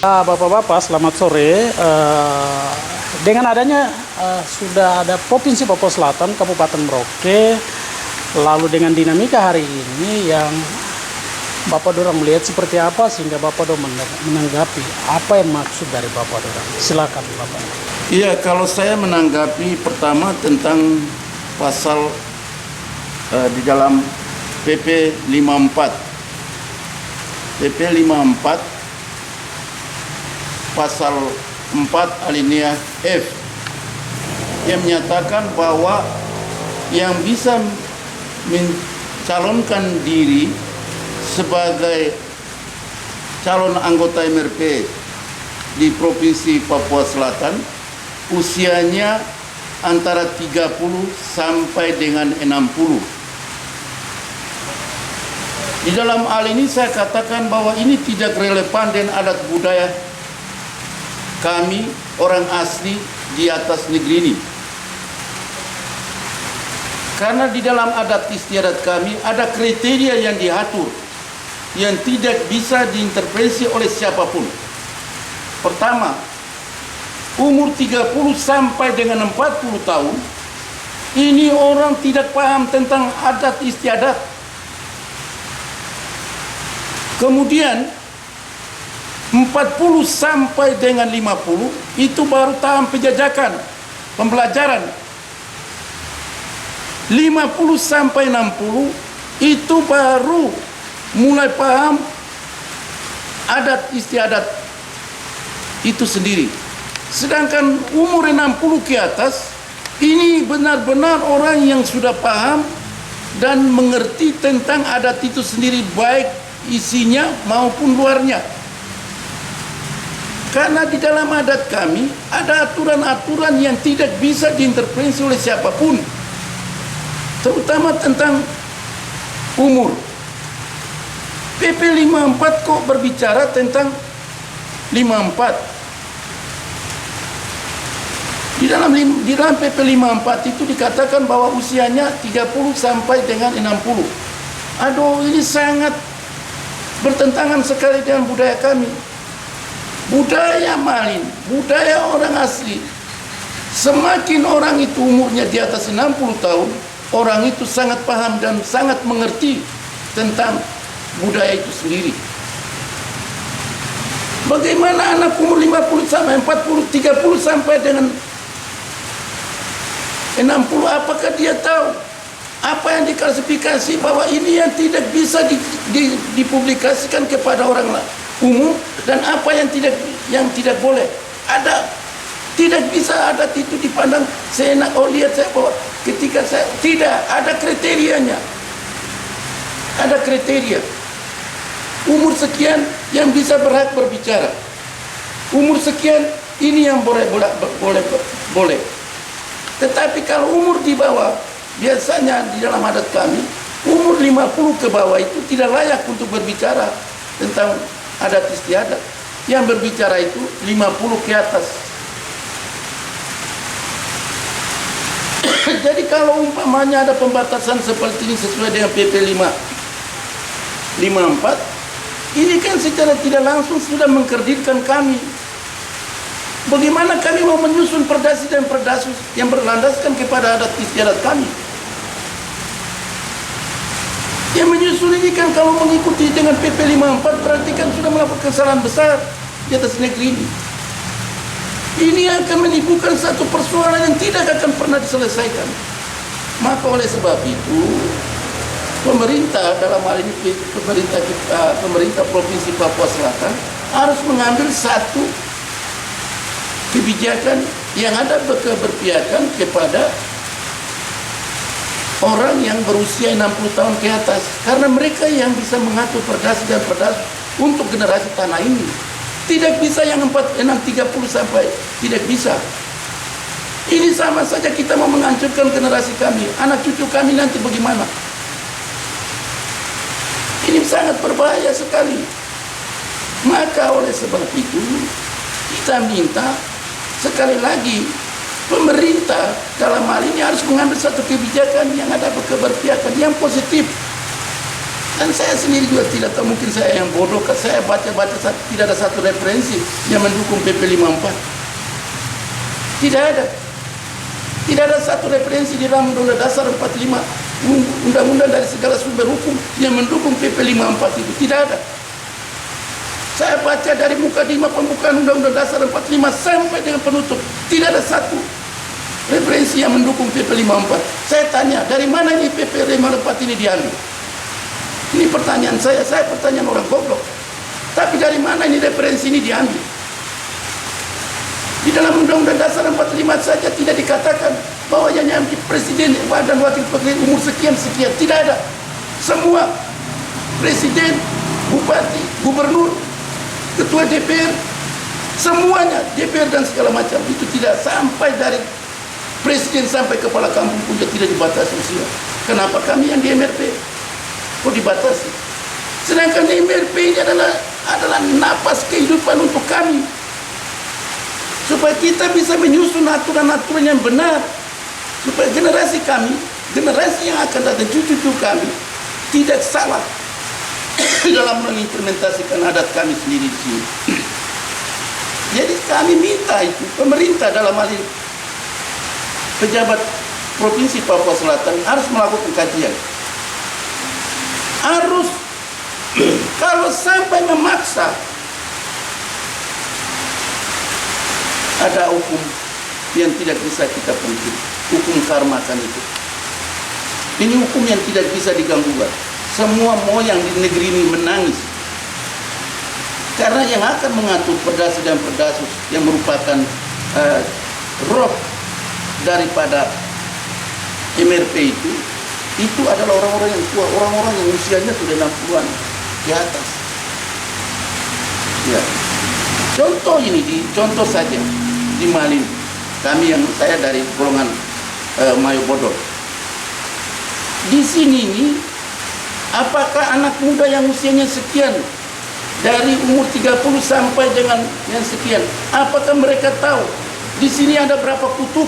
Bapak-bapak, selamat sore. Dengan adanya sudah ada Provinsi Papua Selatan, Kabupaten Merauke, lalu dengan dinamika hari ini yang Bapak Dorang melihat seperti apa sehingga Bapak Dorang menanggapi apa yang maksud dari Bapak Dorang. Silakan Bapak. Iya, kalau saya menanggapi pertama tentang pasal di dalam PP 54. PP 54 pasal 4 alinea F yang menyatakan bahwa yang bisa mencalonkan diri sebagai calon anggota MRP di Provinsi Papua Selatan usianya antara 30 sampai dengan 60. Di dalam hal ini saya katakan bahwa ini tidak relevan dengan adat budaya kami orang asli di atas negeri ini. Karena di dalam adat istiadat kami ada kriteria yang diatur yang tidak bisa diintervensi oleh siapapun. Pertama, umur 30 sampai dengan 40 tahun ini orang tidak paham tentang adat istiadat. Kemudian 40 sampai dengan 50 itu baru tahap penjajakan, pembelajaran. 50 sampai 60 itu baru mulai paham adat istiadat itu sendiri. Sedangkan umur 60 ke atas ini benar-benar orang yang sudah paham dan mengerti tentang adat itu sendiri, baik isinya maupun luarnya. Karena di dalam adat kami ada aturan-aturan yang tidak bisa diintervensi oleh siapapun, terutama tentang umur. PP 54 kok berbicara tentang 54. Di dalam PP 54 itu dikatakan bahwa usianya 30 sampai dengan 60. Aduh, ini sangat bertentangan sekali dengan budaya kami. Budaya Malin, budaya orang asli. Semakin orang itu umurnya di atas 60 tahun, orang itu sangat paham dan sangat mengerti tentang budaya itu sendiri. Bagaimana anak umur 50 sampai 40, 30 sampai dengan 60, apakah dia tahu apa yang diklasifikasi bahwa ini yang tidak bisa dipublikasikan kepada orang umum dan apa yang tidak boleh. Ada, tidak bisa adat itu dipandang seenak. Oh, lihat saya bahwa ketika saya tidak ada kriterianya. Ada kriteria. Umur sekian yang bisa berhak berbicara. Umur sekian ini yang boleh. Tetapi kalau umur di bawah, biasanya di dalam adat kami umur 50 ke bawah itu tidak layak untuk berbicara tentang adat istiadat. Yang berbicara itu 50 ke atas. Jadi kalau umpamanya ada pembatasan seperti ini sesuai dengan PP 54, ini kan secara tidak langsung sudah mengkerdilkan kami. Bagaimana kami mau menyusun perdasi dan perdasus yang berlandaskan kepada adat istiadat kami? Yang menyusun ini kan kalau mengikuti dengan PP 54 berarti kan sudah melakukan kesalahan besar di atas negeri ini. Ini akan menimbulkan satu persoalan yang tidak akan pernah diselesaikan. Maka oleh sebab itu pemerintah dalam hal ini pemerintah Provinsi Papua Selatan harus mengambil satu kebijakan yang ada keberpihakan kepada orang yang berusia 60 tahun ke atas, karena mereka yang bisa mengatur perdasi dan perdas untuk generasi tanah ini. Tidak bisa yang 30 sampai, tidak bisa. Ini sama saja kita mau menghancurkan generasi kami. Anak cucu kami nanti bagaimana? Ini sangat berbahaya sekali. Maka oleh sebab itu kita minta sekali lagi pemerintah dalam hal ini harus mengambil satu kebijakan yang ada keberpihakan, yang positif. Dan saya sendiri juga tidak tahu, mungkin saya yang bodoh, saya baca-baca tidak ada satu referensi yang mendukung PP 54. Tidak ada. Tidak ada satu referensi di dalam Undang-Undang Dasar 45, undang-undang dari segala sumber hukum yang mendukung PP 54 itu. Tidak ada. Saya baca dari mukadimah pembukaan Undang-Undang Dasar 45 sampai dengan penutup, tidak ada satu referensi yang mendukung PP 54. Saya tanya, dari mana ini PP 54 ini diambil? Ini pertanyaan saya pertanyaan orang goblok. Tapi dari mana ini referensi ini diambil? Di dalam Undang-Undang Dasar 45 saja tidak dikatakan bahwa yang nyampe presiden dan wakil presiden umur sekian-sekian. Tidak ada. Semua presiden, bupati, gubernur, ketua DPR, semuanya DPR dan segala macam itu tidak, sampai dari presiden sampai kepala kampung pun tidak dibatasi usia. Kenapa kami yang di MRP kok dibatasi? Sedangkan MRP ini adalah napas kehidupan untuk kami, supaya kita bisa menyusun aturan-aturan yang benar, supaya generasi kami, generasi yang akan datang, cucu-cucu kami tidak salah dalam mengimplementasikan adat kami sendiri di sini. Jadi kami minta itu pemerintah dalam hal ini, pejabat Provinsi Papua Selatan harus melakukan kajian. Harus kalau sampai memaksa, ada hukum yang tidak bisa kita pungkiri, hukum karma kan itu. Ini hukum yang tidak bisa diganggu. Semua moyang di negeri ini menangis, karena yang akan mengatur perdasi dan perdasus yang merupakan roh daripada MRP itu adalah orang-orang yang tua, orang-orang yang usianya sudah 60-an di atas. Ya. Contoh ini, contoh saja di Malin, saya dari golongan Mayo Bodo. Di sini ini, apakah anak muda yang usianya sekian, dari umur 30 sampai dengan yang sekian, apakah mereka tahu di sini ada berapa kutub?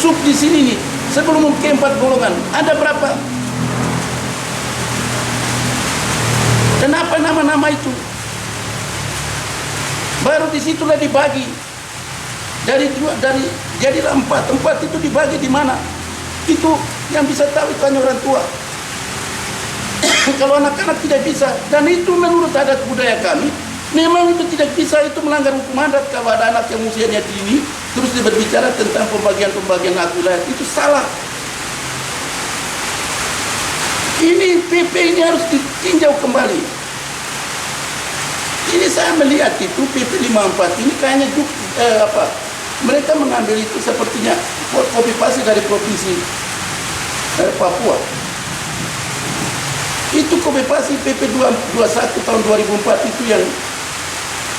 Sub di sini nih, sebelum ke 4 golongan, ada berapa? Dan apa nama-nama itu? Baru disitulah dibagi. Jadilah 4. 4 itu dibagi di mana? Itu yang bisa tahu itu hanya orang tua. Kalau anak-anak tidak bisa, dan itu menurut adat budaya kami, memang itu tidak bisa, itu melanggar hukum adat. Kalau ada anak yang usianya dini, terus dia berbicara tentang pembagian hak wilayah, itu salah. Ini PP ini harus ditinjau kembali. Ini saya melihat itu PP 54 ini kayaknya mereka mengambil itu sepertinya copy paste dari provinsi Papua. Itu copy paste PP 21 tahun 2004 itu yang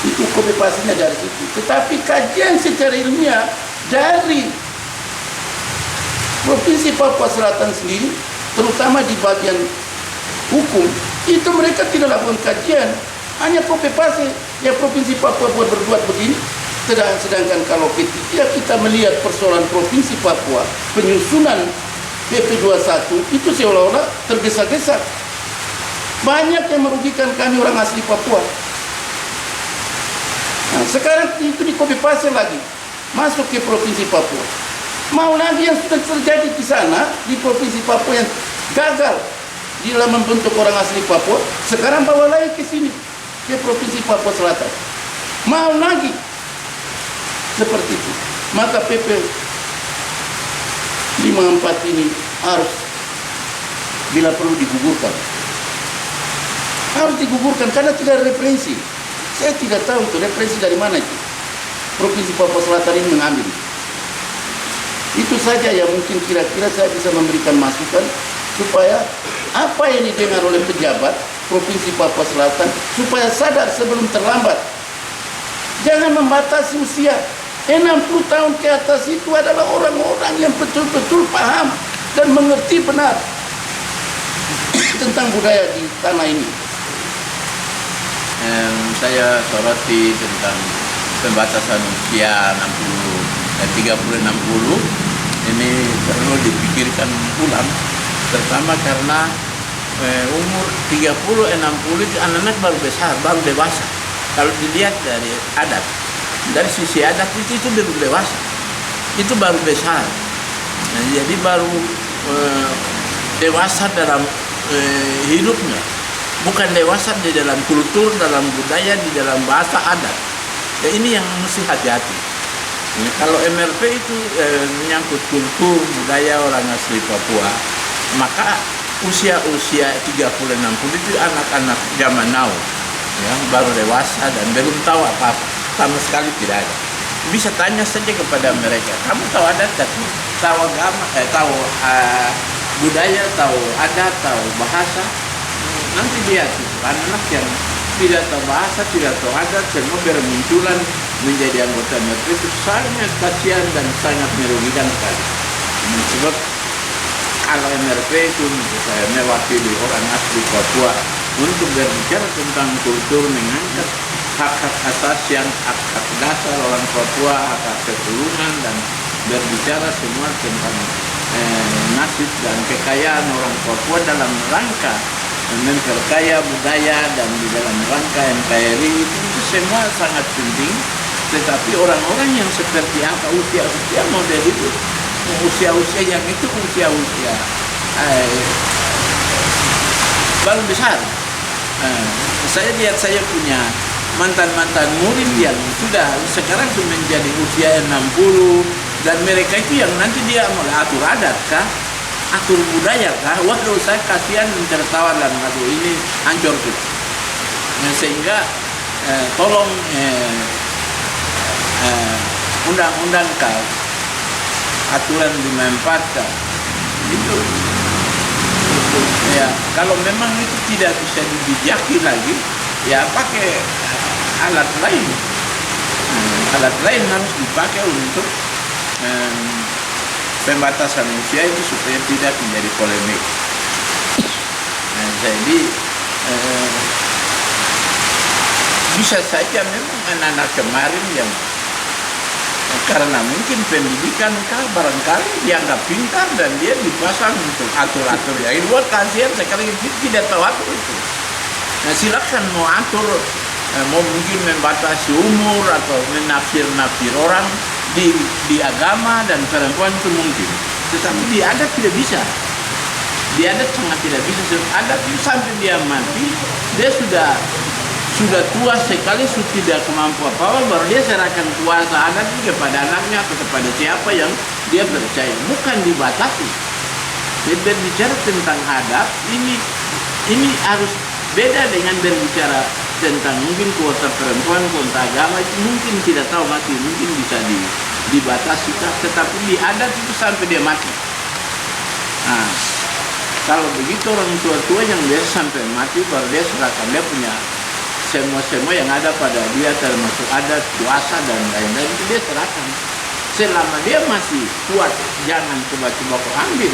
itu copy paste-nya dari situ. Tetapi kajian secara ilmiah dari Provinsi Papua Selatan sendiri, terutama di bagian hukum, itu mereka tidak lakukan kajian, hanya copy paste ya Provinsi Papua berbuat begini. Sedangkan kalau kita melihat persoalan Provinsi Papua, penyusunan PP 21 itu seolah-olah tergesa-gesa. Banyak yang merugikan kami orang asli Papua. Nah, sekarang itu di copy paste lagi, masuk ke Provinsi Papua. Mau lagi yang sudah terjadi di sana, di Provinsi Papua yang gagal di dalam membentuk orang asli Papua, sekarang bawa lagi ke sini, ke Provinsi Papua Selatan. Mau lagi seperti itu. Maka PP 54 ini harus, bila perlu, digugurkan. Harus digugurkan karena tidak ada referensi. Saya tidak tahu itu referensi dari mana itu Provinsi Papua Selatan ini mengambil. Itu saja yang mungkin kira-kira saya bisa memberikan masukan supaya apa yang didengar oleh pejabat Provinsi Papua Selatan supaya sadar sebelum terlambat. Jangan membatasi usia. 60 tahun ke atas itu adalah orang-orang yang betul-betul paham dan mengerti benar tentang budaya di tanah ini. Saya soroti tentang pembatasan usia 60 30-60 ini perlu dipikirkan ulang, terutama karena umur 30-60 itu anak-anak baru besar, baru dewasa. Kalau dilihat dari adat, dari sisi adat itu belum dewasa, itu baru besar. Nah, jadi baru dewasa dalam hidupnya, bukan dewasa di dalam kultur, dalam budaya, di dalam bahasa adat. Ya, ini yang mesti hati-hati. Ya, kalau MRP itu menyangkut kultur, budaya orang asli Papua, maka usia-usia 30-60 itu anak-anak zaman now, yang baru dewasa dan belum tahu apa-apa, sama sekali tidak ada. Bisa tanya saja kepada mereka, kamu tahu adat, tahu agama, tahu budaya, tahu adat, tahu bahasa. Nanti lihat anak-anak yang tidak tahu bahasa, tidak tahu adat, semua bermunculan menjadi anggota MRP, itu sangat kasihan dan sangat merugikan sekali. Sebab kalau MRP itu mewakili orang asli Papua untuk berbicara tentang kultur, mengangkat hak-hak asasi, hak-hak dasar orang Papua, hak-hak keturunan, dan berbicara semua tentang nasib dan kekayaan orang Papua dalam rangka memperkaya budaya dan di dalam rangka NKRI, itu semua sangat penting. Tetapi orang-orang yang seperti apa, usia-usia model itu, usia-usia yang itu usia-usia baru besar. Saya lihat, saya punya mantan-mantan murid yang sudah sekarang sudah menjadi usia 60, dan mereka itu yang nanti dia mau atur adat kah, atur budaya kah, waduh saya kasihan tertawa dan aduh ini hancur gitu. Nah, sehingga tolong undang-undang kah, aturan 54 itu ya, kalau memang itu tidak bisa dibijaki lagi, ya pakai alat lain. Alat lain harus dipakai untuk pembatasan usia itu supaya tidak menjadi polemik. Nah, jadi bisa saja memang anak-anak kemarin yang karena mungkin pendidikan barangkali dianggap pintar dan dia dipasang untuk atur-atur yang luar, kasihan sekali tidak tahu atur itu. Nah, silakan mau atur, mau mungkin membatasi umur atau menafsir-nafsir orang di agama dan perempuan itu mungkin, tetapi di adat tidak bisa. Di adat sangat tidak bisa. Adat itu sampai dia mati, dia sudah tua sekali, sudah tidak kemampu apa-apa, baru dia serahkan kuasa adat kepada anaknya atau kepada siapa yang dia percaya, bukan dibatasi. Jadi berbicara tentang adat ini harus beda dengan berbicara tentang mungkin kuota perempuan, kuota agama, itu mungkin tidak tahu mati, mungkin bisa dibatasi, tetapi di adat itu sampai dia mati. Nah, kalau begitu orang tua-tua yang biasa sampai mati, baru dia serahkan, dia punya semua yang ada pada dia, termasuk adat, kuasa dan lain-lain, itu dia serahkan. Selama dia masih kuat, jangan coba-coba kau ambil,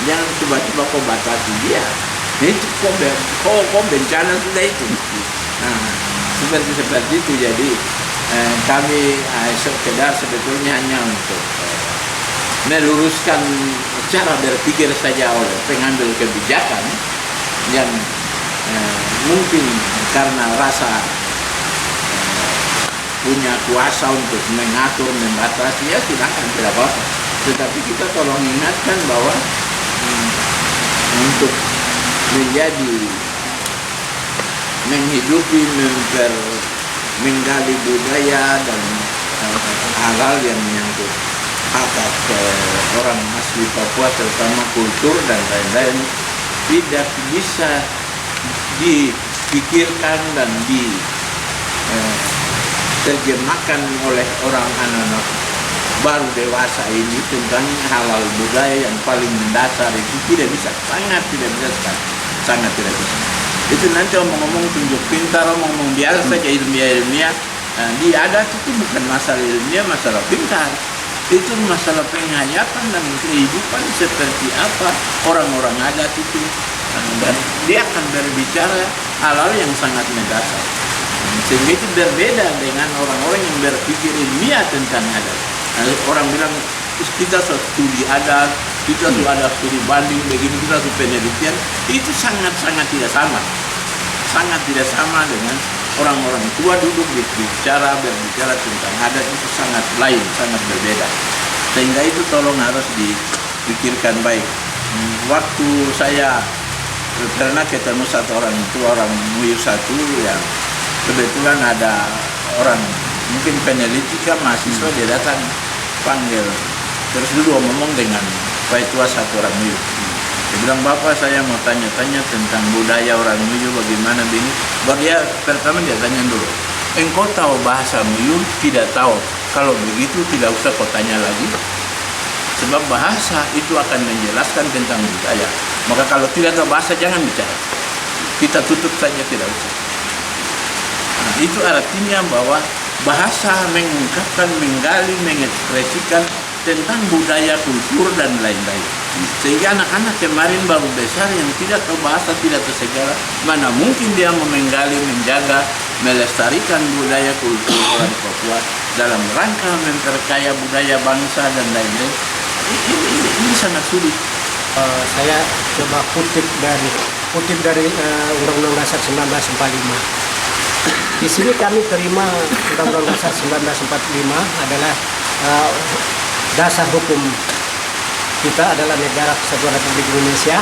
jangan coba-coba kau batasi dia. Itu kok bencana sudah itu. Nah, seperti itu. Jadi kami sekedar sebetulnya hanya untuk meluruskan cara berpikir saja oleh pengambil kebijakan yang mungkin karena rasa punya kuasa untuk mengatur, membatasi, ya silakan, tidak apa-apa. Tetapi kita tolong ingatkan bahwa untuk menjadi menghidupi, menggali budaya dan hal-hal yang menyangkut hak orang asli Papua, terutama kultur dan lain-lain, tidak bisa dipikirkan dan diterjemahkan oleh orang anak-anak baru dewasa ini tentang halal budaya yang paling mendasar. Itu tidak bisa, sangat tidak bisa sekali, sangat tidak bisa. Itu nanti omong-omong tunjuk pintar, omong-omong biasa saja, ilmiah. Di adat itu bukan masalah ilmiah, masalah pintar. Itu masalah penghayatan dan kehidupan seperti apa orang-orang adat itu. Dan dia akan berbicara hal-hal yang sangat mendasar. Sehingga itu berbeda dengan orang-orang yang berpikir ilmiah tentang adat. Orang bilang kita sudah studi adat, kita sudah ada studi banding begini, kita sudah penelitian. Itu sangat-sangat tidak sama, sangat tidak sama dengan orang-orang tua duduk berbicara tentang adat. Itu sangat lain, sangat berbeda. Sehingga itu tolong harus dipikirkan baik. Waktu saya pernah ketemu satu orang tua, orang Muyu satu, yang kebetulan ada orang mungkin peneliti mahasiswa, dia datang panggil, terus dulu ngomong dengan Pak Tua satu orang Muyu. Dia bilang, "Bapak, saya mau tanya-tanya tentang budaya orang Muyu bagaimana begini." Dia pertama dia tanya dulu, "Engkau tahu bahasa Muyu?" "Tidak tahu." "Kalau begitu tidak usah kau tanya lagi, sebab bahasa itu akan menjelaskan tentang budaya. Maka kalau tidak tahu bahasa jangan bicara, kita tutup saja, tidak usah." Nah, itu artinya bahwa bahasa mengungkapkan, menggali, mengekspresikan tentang budaya, kultur, dan lain-lain. Sehingga anak-anak kemarin baru besar yang tidak tahu bahasa, tidak tahu segala, mana mungkin dia mau menggali, menjaga, melestarikan budaya, kultur orang Papua dalam rangka memperkaya budaya bangsa dan lain-lain. Ini sangat sulit. Saya coba kutip dari Undang-Undang Dasar 1945. Di sini kami terima Undang-Undang Dasar 1945 adalah dasar hukum kita, adalah negara Kesatuan Republik Indonesia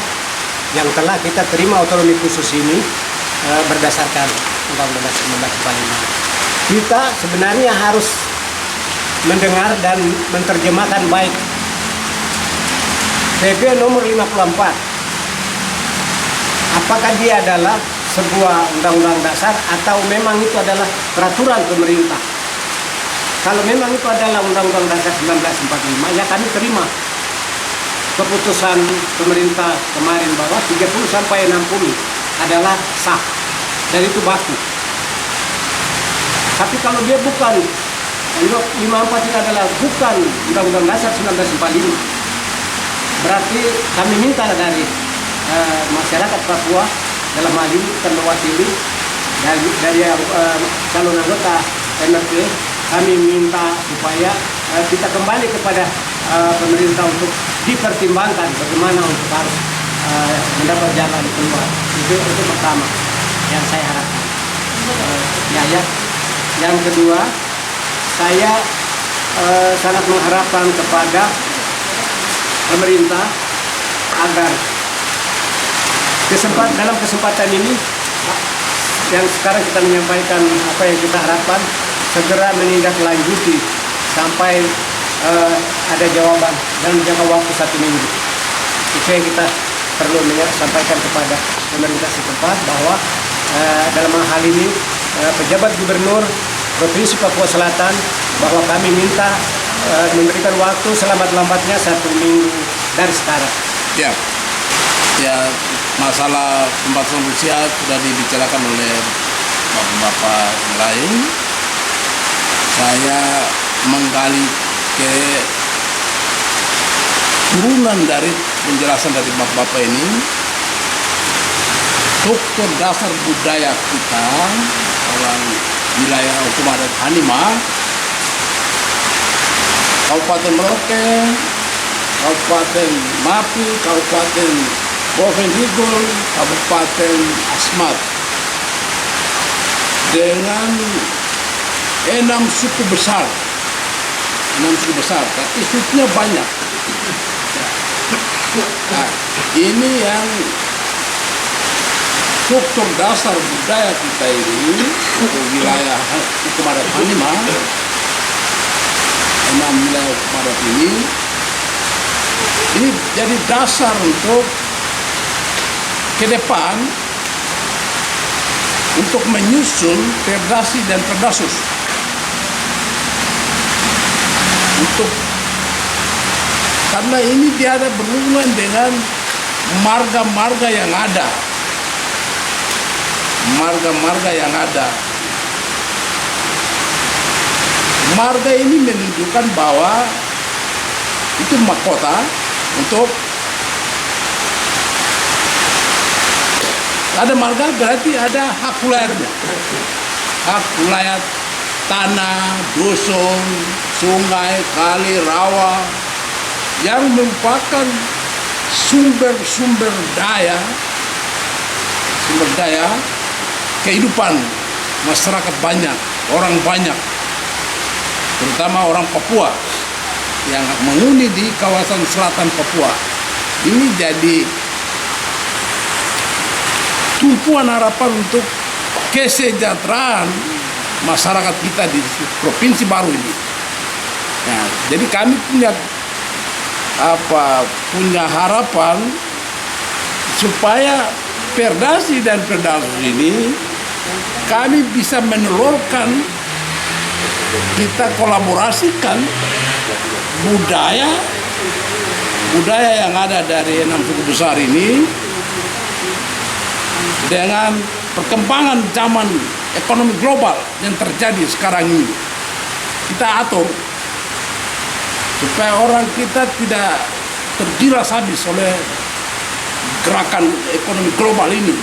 yang telah kita terima otonomi khusus ini berdasarkan Undang-Undang Dasar 1945. Kita sebenarnya harus mendengar dan menerjemahkan baik PP nomor 54. Apakah dia adalah sebuah undang-undang dasar atau memang itu adalah peraturan pemerintah? Kalau memang itu adalah undang-undang dasar 1945, ya kami terima keputusan pemerintah kemarin bahwa 30 sampai 60 adalah sah dan itu baku. Tapi kalau dia bukan 54 itu adalah bukan undang-undang dasar 1945, berarti kami minta dari masyarakat Papua, dalam hal ini kan mewakili dari calon anggota MRP, kami minta supaya kita kembali kepada pemerintah untuk dipertimbangkan bagaimana untuk harus mendapat jalan keluar. Itu pertama yang saya harapkan. Yang kedua, saya sangat mengharapkan kepada pemerintah agar dalam kesempatan ini yang sekarang kita menyampaikan apa yang kita harapkan, segera menindaklanjuti sampai ada jawaban dan jangka waktu 1 minggu. Itu yang kita perlu sampaikan kepada pemerintah setempat, bahwa dalam hal ini pejabat gubernur Provinsi Papua Selatan, bahwa kami minta memberikan waktu selambat-lambatnya 1 minggu dari sekarang. Ya, masalah pembatasan usia sudah dibicarakan oleh bapak-bapak lain. Saya menggali ke turunan dari penjelasan dari bapak-bapak ini. Struktur dasar budaya kita orang wilayah hukum adat Hanima, Kabupaten Merauke, Kabupaten Mapi, Kabupaten Boven Rigol, Kabupaten Asmat, dengan 6 suku besar, tapi sukunya banyak. Nah, ini yang struktur dasar budaya kita ini untuk wilayah hukum adat Hanima, 6 wilayah hukum adat ini jadi dasar untuk ke depan untuk menyusun Perdasi dan Perdasus karena ini dia ada berhubungan dengan marga-marga yang ada. Marga ini menunjukkan bahwa itu mahkota untuk ada marga, berarti ada hak wilayahnya. Hak wilayah tanah, dusun, sungai, kali, rawa yang merupakan sumber daya kehidupan masyarakat banyak, orang banyak, terutama orang Papua yang menghuni di kawasan selatan Papua. Ini jadi tumpuan harapan untuk kesejahteraan masyarakat kita di provinsi baru ini. Nah, jadi kami punya harapan supaya Perdasi dan Perdasus ini kami bisa menelurkan, kita kolaborasikan budaya yang ada dari 6 suku besar ini dengan perkembangan zaman ekonomi global yang terjadi sekarang ini. Kita atur supaya orang kita tidak tergilas habis oleh gerakan ekonomi global ini.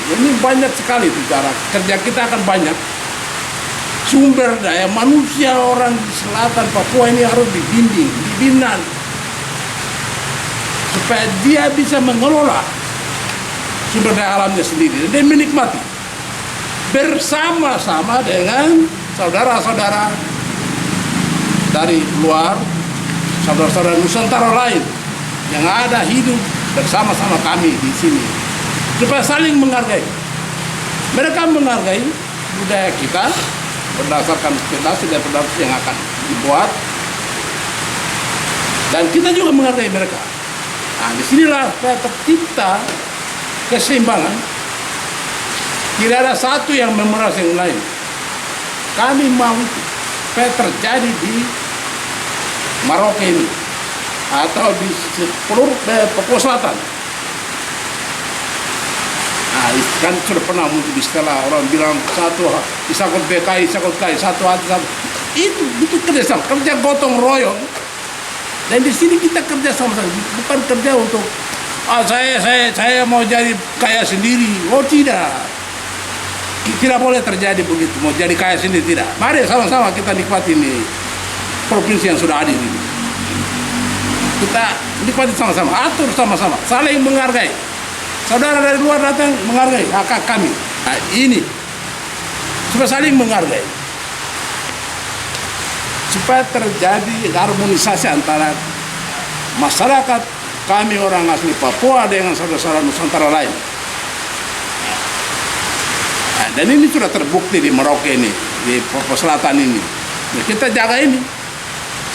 Ini banyak sekali bicara, kerja kita akan banyak. Sumber daya manusia orang di selatan Papua ini harus dibimbing, dibina, supaya dia bisa mengelola sumber daya alamnya sendiri dan menikmati bersama-sama dengan saudara-saudara dari luar, saudara-saudara Nusantara lain yang ada hidup bersama-sama kami di sini, supaya saling menghargai. Mereka menghargai budaya kita berdasarkan Perdasi dan Perdasus yang akan dibuat, dan kita juga menghargai mereka. Nah, disinilah tercipta keseimbangan. Tidak ada satu yang memeras yang lain. Kami mau supaya terjadi di Merauke ini atau di seluruh Papua Selatan. Nah, kan sudah pernah muncul istilah orang bilang satu isakut BKI, satu hati, satu. Itu kerja gotong royong. Dan di sini kita kerja sama-sama, bukan kerja untuk saya mau jadi kaya sendiri. Oh tidak. Tidak boleh terjadi begitu, mau jadi kaya sendiri, tidak. Mari sama-sama kita nikmati ini provinsi yang sudah ada ini. Kita nikmati sama-sama, atur sama-sama, saling menghargai. Saudara dari luar datang menghargai hak kami. Nah, ini supaya saling menghargai, supaya terjadi harmonisasi antara masyarakat kami orang asli Papua dengan saudara-saudara Nusantara lain. Nah, dan ini sudah terbukti di Merauke ini, di Papua Selatan ini. Nah, kita jaga ini,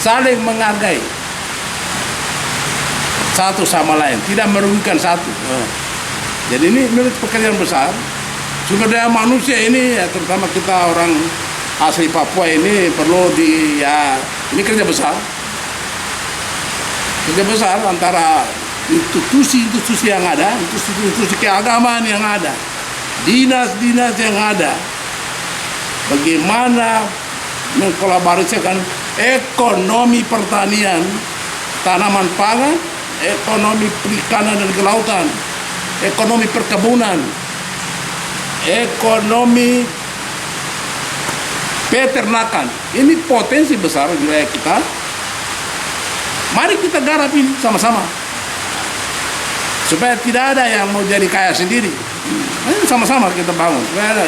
saling menghargai satu sama lain, tidak merugikan satu. Jadi ini menurut pekerjaan besar. Sumber daya manusia ini, ya, terutama kita orang asli Papua ini perlu ini kerja besar. Kerja besar antara institusi yang ada, institusi keagamaan yang ada, dinas-dinas yang ada, bagaimana mengkolaborasikan ekonomi pertanian, tanaman pangan, ekonomi perikanan dan kelautan, ekonomi perkebunan, ekonomi peternakan. Ini potensi besar wilayah kita. Mari kita garap ini sama-sama, supaya tidak ada yang mau jadi kaya sendiri. Sama-sama kita bangun, supaya ada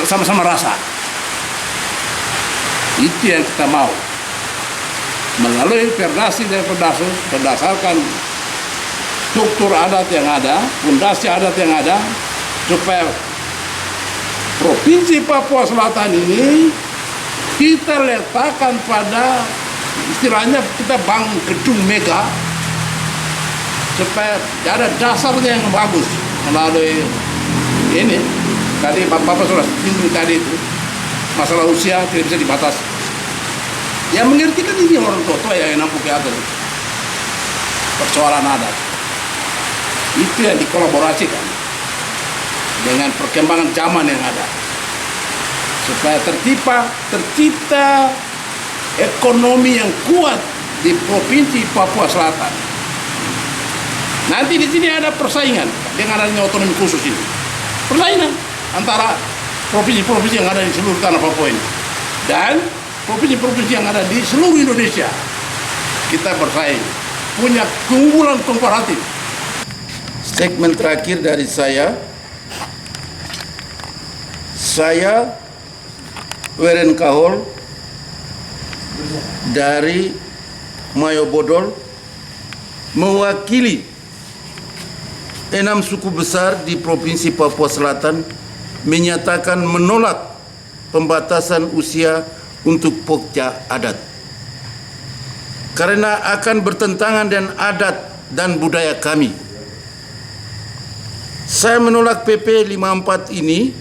sama-sama rasa. Itu yang kita mau melalui Perdasi dan Perdasus, berdasarkan struktur adat yang ada, fondasi adat yang ada, supaya Provinsi Papua Selatan ini kita letakkan pada, istilahnya kita bangun gedung mega, supaya ada dasarnya yang bagus. Melalui ini tadi Bapak sudah singgung tadi itu, masalah usia tidak bisa dibatasi. Yang mengerti kan ini orang tua yang nampak ke atas, persoalan adat itu yang dikolaborasikan dengan perkembangan zaman yang ada, supaya tercipta ekonomi yang kuat di Provinsi Papua Selatan. Nanti di sini ada persaingan dengan adanya otonomi khusus ini, persaingan antara provinsi-provinsi yang ada di seluruh tanah Papua ini dan provinsi-provinsi yang ada di seluruh Indonesia. Kita bersaing, punya keunggulan komparatif. Segmen terakhir dari saya Weren Kahol dari Mayo Bodol mewakili 6 suku besar di Provinsi Papua Selatan menyatakan menolak pembatasan usia untuk pokja adat karena akan bertentangan dengan adat dan budaya kami. Saya menolak PP 54 ini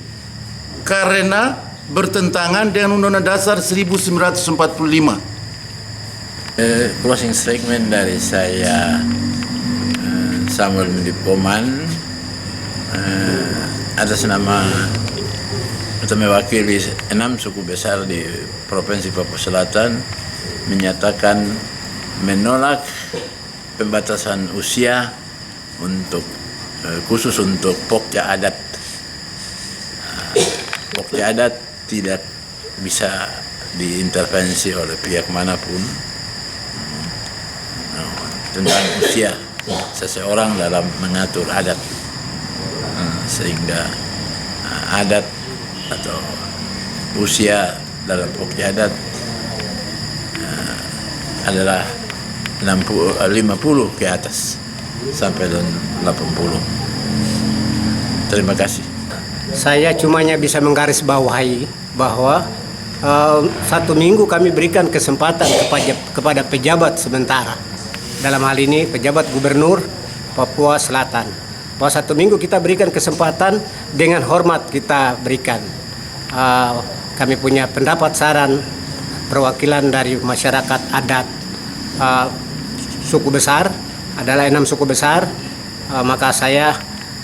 karena bertentangan dengan Undang-Undang Dasar 1945. Closing statement dari saya, Samuel Mendipoman, atas nama atau mewakili 6 suku besar di Provinsi Papua Selatan menyatakan menolak pembatasan usia untuk khusus untuk pokja adat. Pokja adat tidak bisa diintervensi oleh pihak manapun tentang usia seseorang dalam mengatur adat, sehingga adat atau usia dalam pokja adat adalah 50 ke atas sampai 80. Terima kasih. Saya cumanya bisa menggarisbawahi bahwa 1 minggu kami berikan kesempatan kepada pejabat sementara. Dalam hal ini pejabat gubernur Papua Selatan. Bahwa 1 minggu kita berikan kesempatan dengan hormat kita berikan. Kami punya pendapat, saran, perwakilan dari masyarakat adat suku besar, adalah 6 suku besar. Maka saya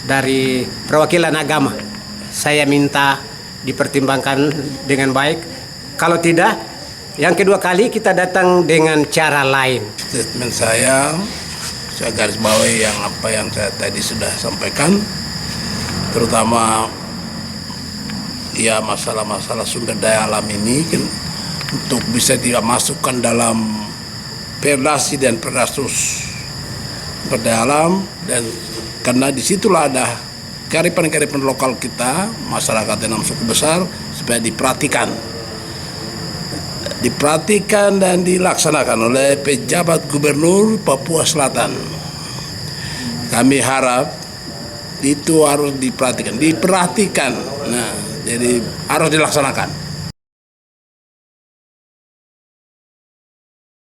dari perwakilan agama, saya minta dipertimbangkan dengan baik. Kalau tidak, yang kedua kali kita datang dengan cara lain. Statement saya garis bawahi yang apa yang saya tadi sudah sampaikan, terutama ya masalah-masalah sumber daya alam ini kan, untuk bisa dimasukkan dalam Perdasi dan Perdasus sumber daya alam, dan karena disitulah ada kearifan-kearifan lokal kita, masyarakat 6 suku besar, supaya diperhatikan dan dilaksanakan oleh pejabat gubernur Papua Selatan. Kami harap itu harus diperhatikan. Nah, jadi harus dilaksanakan.